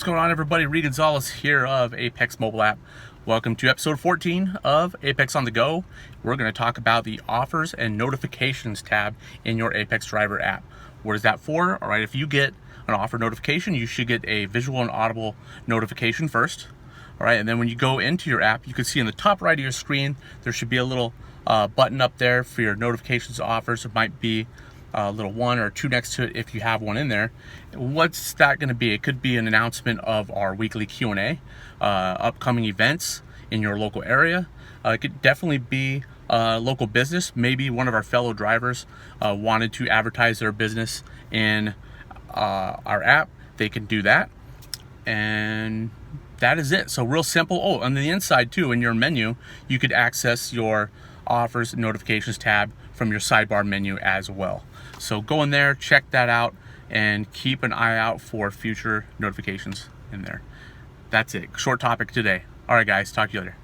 going on, everybody? Reed Gonzalez here of Apex Mobile App. Welcome to episode 14 of Apex on the Go. We're going to talk about the Offers and Notifications tab in your Apex Driver app. What is that for? All right, if you get an offer notification, you should get a visual and audible notification first. All right, and then when you go into your app, you can see in the top right of your screen, there should be a little button up there for your notifications offers. It might be a little one or two next to it if you have one in there. What's that going to be? It could be an announcement of our weekly Q&A, upcoming events in your local area. It could definitely be local business. Maybe one of our fellow drivers wanted to advertise their business in our app. They can do that, and that is it. So real simple. Oh, on the inside too, in your menu, you could access your offers and notifications tab from your sidebar menu as well. So go in there, check that out, and keep an eye out for future notifications in there. That's it. Short topic today. All right, guys. Talk to you later.